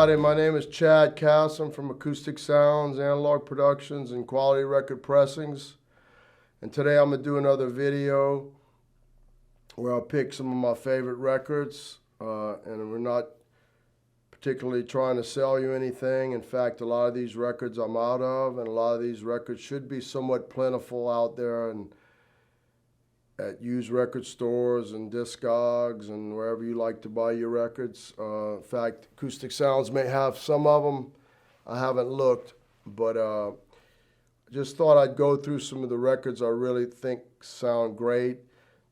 everybody. My name is Chad Casson from Acoustic Sounds, Analog Productions, and Quality Record Pressings. And today I'm going to do another video where I'll pick some of my favorite records. And we're not particularly trying to sell you anything. In fact, a lot of these records I'm out of, and a lot of these records should be somewhat plentiful out there and at used record stores and Discogs and wherever you like to buy your records. In fact, Acoustic Sounds may have some of them. I haven't looked, but just thought I'd go through some of the records I really think sound great.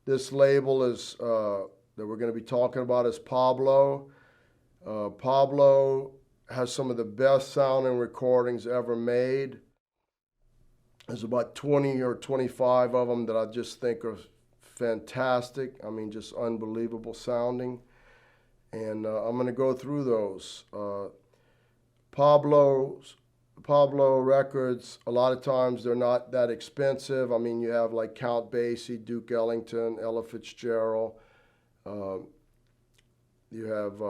This label is that we're going to be talking about is Pablo. Pablo has some of the best sounding recordings ever made. There's about 20 or 25 of them that I just think are fantastic. I mean, just unbelievable sounding. And I'm going to go through those. Pablo records, a lot of times they're not that expensive. I mean, you have like Count Basie, Duke Ellington, Ella Fitzgerald. You have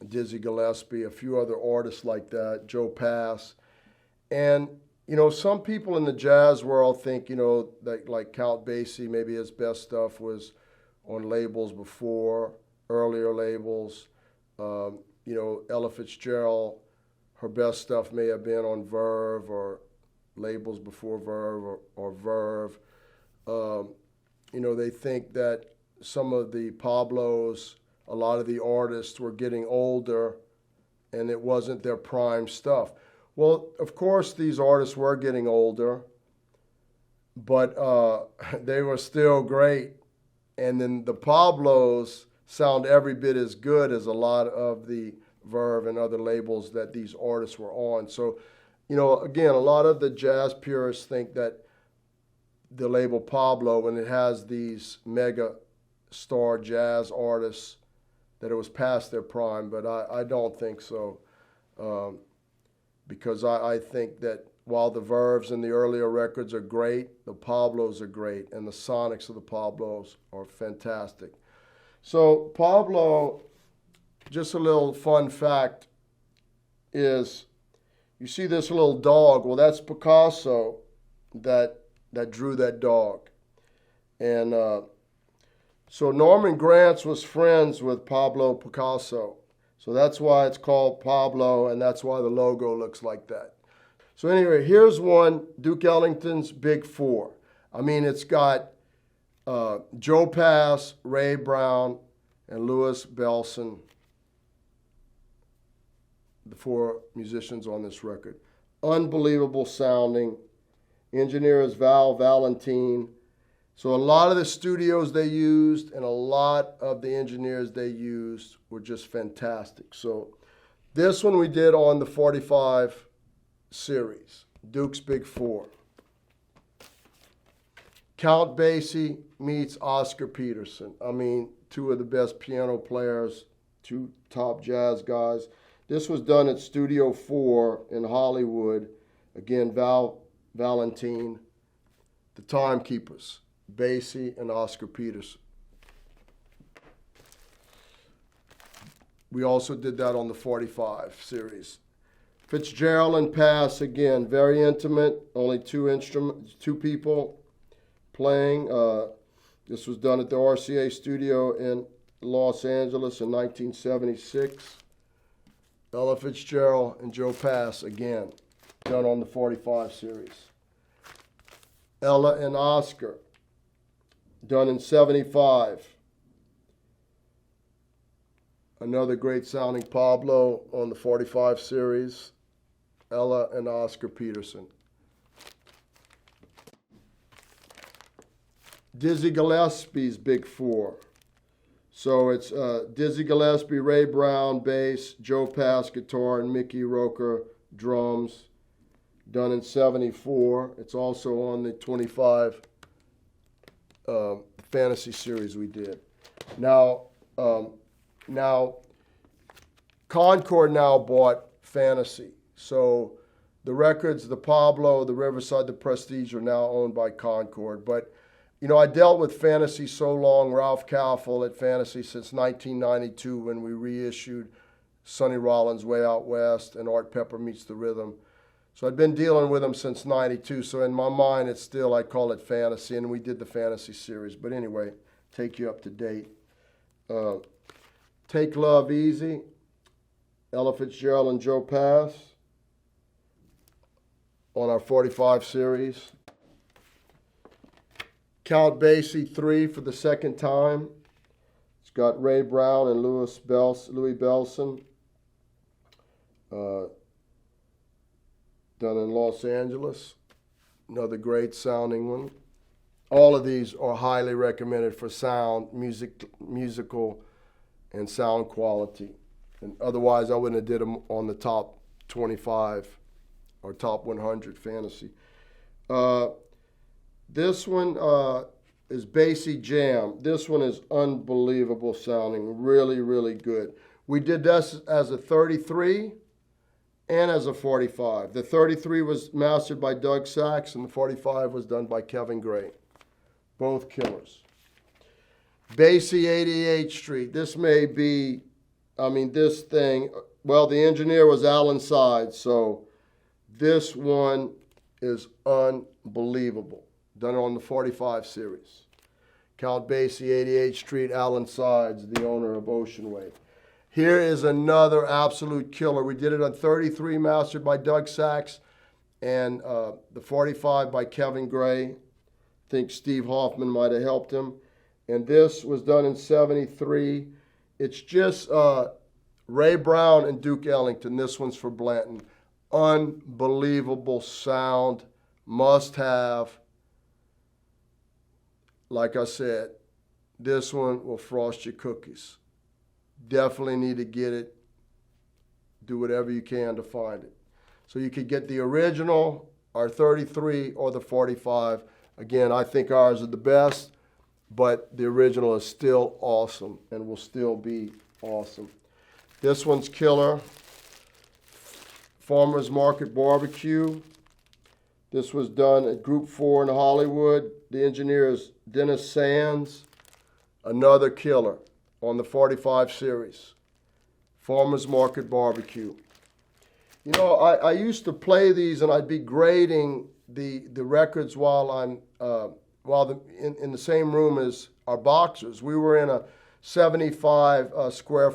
Dizzy Gillespie, a few other artists like that, Joe Pass. And you know, some people in the jazz world think, you know, that like Count Basie, maybe his best stuff was on labels before, earlier labels. You know, Ella Fitzgerald, her best stuff may have been on Verve or labels before Verve or Verve. You know, they think that some of the Pablos, a lot of the artists were getting older and it wasn't their prime stuff. Well, of course, these artists were getting older, but they were still great. And then the Pablos sound every bit as good as a lot of the Verve and other labels that these artists were on. So, you know, again, a lot of the jazz purists think that the label Pablo, when it has these mega star jazz artists, that it was past their prime, but I don't think so. Because I think that while the Verves and the earlier records are great, the Pablos are great, and the sonics of the Pablos are fantastic. So Pablo, just a little fun fact is, you see this little dog, well, that's Picasso that drew that dog. And so Norman Granz was friends with Pablo Picasso. So that's why it's called Pablo, and that's why the logo looks like that. So anyway, here's one, Duke Ellington's Big Four. I mean, it's got Joe Pass, Ray Brown, and Louis Bellson, the four musicians on this record. Unbelievable sounding. Engineer is Val Valentine. So a lot of the studios they used and a lot of the engineers they used were just fantastic. So this one we did on the 45 series, Duke's Big Four. Count Basie meets Oscar Peterson. I mean, two of the best piano players, two top jazz guys. This was done at Studio 4 in Hollywood. Again, Val Valentine, the Timekeepers. Basie and Oscar Peterson. We also did that on the 45 series. Fitzgerald and Pass, again, very intimate, only two people playing. This was done at the RCA studio in Los Angeles in 1976. Ella Fitzgerald and Joe Pass, again, done on the 45 series. Ella and Oscar, done in 75. Another great sounding Pablo on the 45 series. Ella and Oscar Peterson. Dizzy Gillespie's Big Four. So it's Dizzy Gillespie, Ray Brown, bass, Joe Pass, guitar, and Mickey Roker, drums. Done in 74. It's also on the 25 fantasy series we did. Now Concord now bought Fantasy. So the records, the Pablo, the Riverside, the Prestige are now owned by Concord. But, you know, I dealt with Fantasy so long, Ralph Kaufel at Fantasy since 1992 when we reissued Sonny Rollins' Way Out West, and Art Pepper Meets the Rhythm. So I'd been dealing with them since '92, so in my mind it's still, I call it fantasy, and we did the fantasy series. But anyway, take you up to date. Take Love Easy, Ella Fitzgerald and Joe Pass on our 45 series. Count Basie 3 for the second time. It's got Ray Brown and Louis Bellson. Done in Los Angeles. Another great sounding one. All of these are highly recommended for sound, musical, and sound quality. And otherwise, I wouldn't have did them on the top 25 or top 100 fantasy. This one is Basie Jam. This one is unbelievable sounding, really, really good. We did this as a 33 and as a 45. The 33 was mastered by Doug Sachs, and the 45 was done by Kevin Gray. Both killers. Basie 88th Street. This may be, this thing, well, the engineer was Alan Sides, so this one is unbelievable. Done on the 45 series. Count Basie 88th Street, Alan Sides, the owner of Ocean Wave. Here is another absolute killer. We did it on 33, mastered by Doug Sachs, and the 45 by Kevin Gray. I think Steve Hoffman might have helped him. And this was done in 73. It's just Ray Brown and Duke Ellington. This one's for Blanton. Unbelievable sound. Must have. Like I said, this one will frost your cookies. Definitely need to get it. Do whatever you can to find it. So you could get the original, our 33, or the 45. Again, I think ours are the best, but the original is still awesome and will still be awesome. This one's killer. Farmers Market Barbecue. This was done at Group 4 in Hollywood. The engineer is Dennis Sands. Another killer on the 45 series. Farmers Market Barbecue. You know, I used to play these, and I'd be grading the records while I'm in the same room as our boxers. We were in a 7,500 square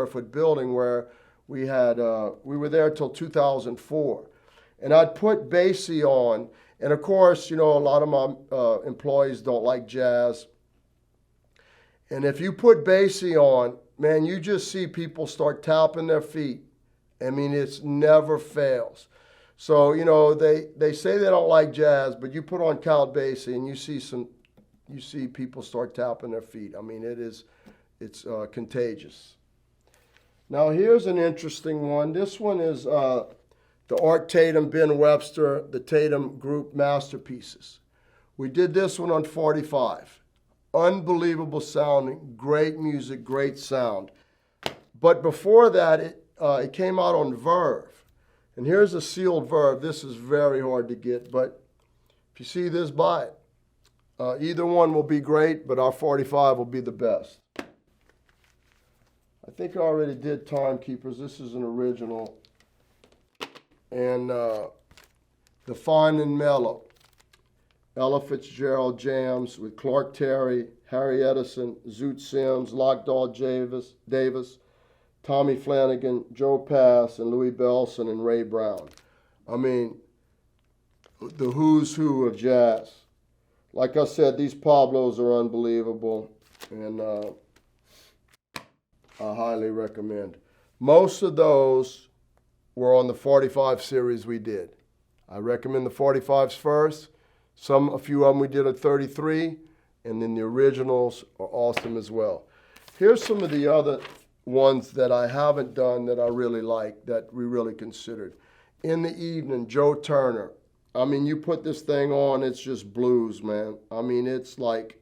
foot building where we were there till 2004. And I'd put Basie on, and of course, you know, a lot of my employees don't like jazz. And if you put Basie on, man, you just see people start tapping their feet. I mean, it never fails. So, you know, they say they don't like jazz, but you put on Count Basie and you see people start tapping their feet. I mean, it's contagious. Now, here's an interesting one. This one is the Art Tatum, Ben Webster, the Tatum Group Masterpieces. We did this one on 45. Unbelievable sounding, great music, great sound. But before that, it came out on Verve. And here's a sealed Verve. This is very hard to get, but if you see this, buy it. Either one will be great, but our 45 will be the best. I think I already did Timekeepers. This is an original. And the Fine and Mellow. Ella Fitzgerald jams with Clark Terry, Harry Edison, Zoot Sims, Lockdoll Davis, Tommy Flanagan, Joe Pass, and Louis Bellson and Ray Brown. I mean, the who's who of jazz. Like I said, these Pablos are unbelievable, and I highly recommend. Most of those were on the 45 series we did. I recommend the 45s first. A few of them we did at 33, and then the originals are awesome as well. Here's some of the other ones that I haven't done that I really like, that we really considered. In the Evening, Joe Turner. I mean, you put this thing on, it's just blues, man. I mean, it's like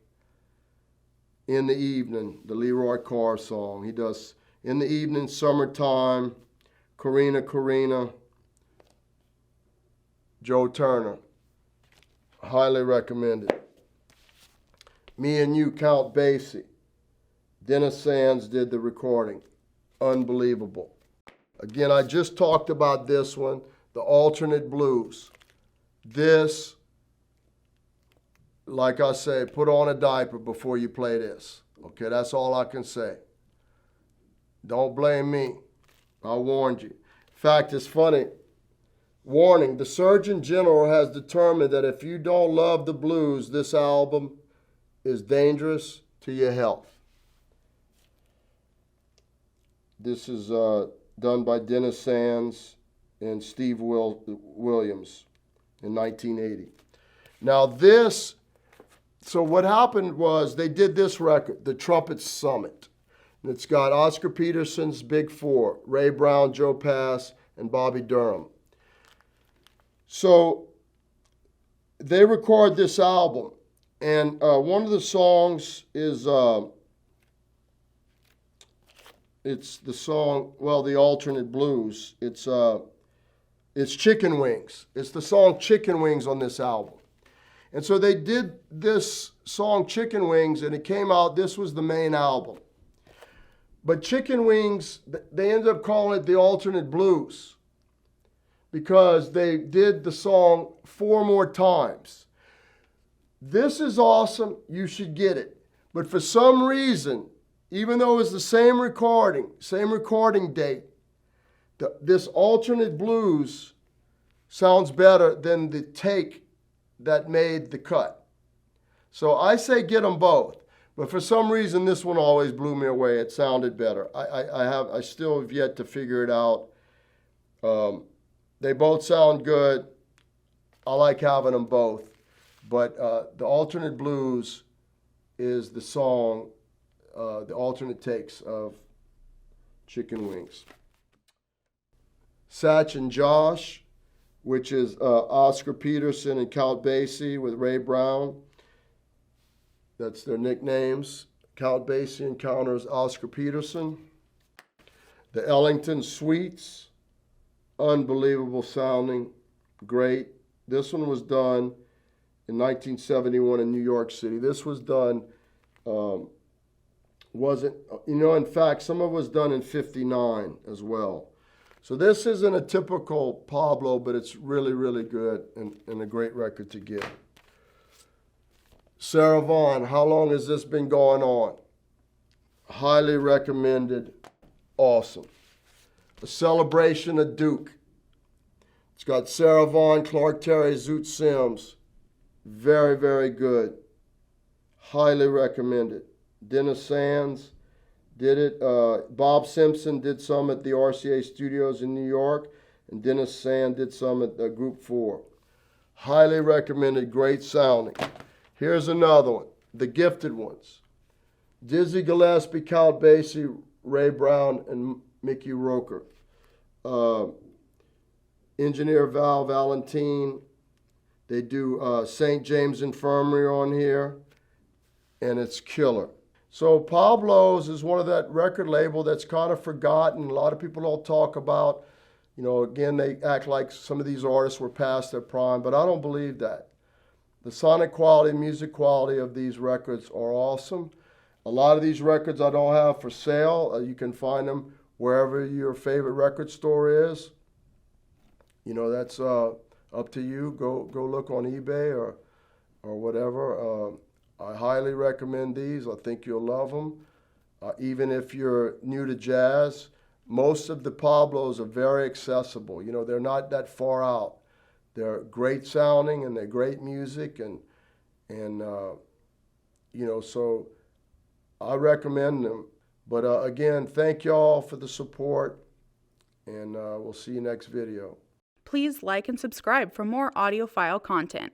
In the Evening, the Leroy Carr song. He does In the Evening, Summertime, Karina, Joe Turner. Highly recommended. Me and You, Count Basie. Dennis Sands did the recording. unbelievable. Again, I just talked about this one, the alternate blues. This, like I say, put on a diaper before you play this. Okay, that's all I can say. Don't blame me. I warned you. In fact, it's funny. Warning, the Surgeon General has determined that if you don't love the blues, this album is dangerous to your health. This is done by Dennis Sands and Steve Williams in 1980. Now this, so what happened was they did this record, The Trumpet Summit. And it's got Oscar Peterson's Big Four, Ray Brown, Joe Pass, and Bobby Durham. So they record this album, and one of the songs is, it's the song, well, the alternate blues. It's Chicken Wings. It's the song Chicken Wings on this album. And so they did this song Chicken Wings, and it came out, this was the main album. But Chicken Wings, they ended up calling it the alternate blues because they did the song 4 more times. This is awesome. You should get it. But for some reason, even though it's the same recording date, this alternate blues sounds better than the take that made the cut. So I say get them both. But for some reason, this one always blew me away. It sounded better. I still have yet to figure it out. They both sound good. I like having them both. But the alternate blues is the song, the alternate takes of Chicken Wings. Satch and Josh, which is Oscar Peterson and Count Basie with Ray Brown. That's their nicknames. Count Basie encounters Oscar Peterson. The Ellington Suites, unbelievable sounding, great. This one was done in 1971 in New York City. This was done, in fact, some of it was done in 59 as well. So this isn't a typical Pablo, but it's really, really good and a great record to get. Sarah Vaughan, how long has this been going on? Highly recommended. Awesome. A Celebration of Duke. It's got Sarah Vaughan, Clark Terry, Zoot Sims. Very, very good. Highly recommended. Dennis Sands did it. Bob Simpson did some at the RCA Studios in New York, and Dennis Sands did some at Group 4. Highly recommended, great sounding. Here's another one, The Gifted Ones. Dizzy Gillespie, Count Basie, Ray Brown, and Mickey Roker. Engineer Val Valentine. They do St. James Infirmary on here, and it's killer. So Pablo's is one of that record label that's kind of forgotten. A lot of people don't talk about. Again, they act like some of these artists were past their prime, but I don't believe that. The sonic quality, music quality of these records are awesome. A lot of these records I don't have for sale. You can find them wherever your favorite record store is. That's up to you. Go look on eBay or whatever. I highly recommend these. I think you'll love them. Even if you're new to jazz, most of the Pablos are very accessible. They're not that far out. They're great sounding and they're great music and so I recommend them. But again, thank y'all for the support, and we'll see you next video. Please like and subscribe for more audiophile content.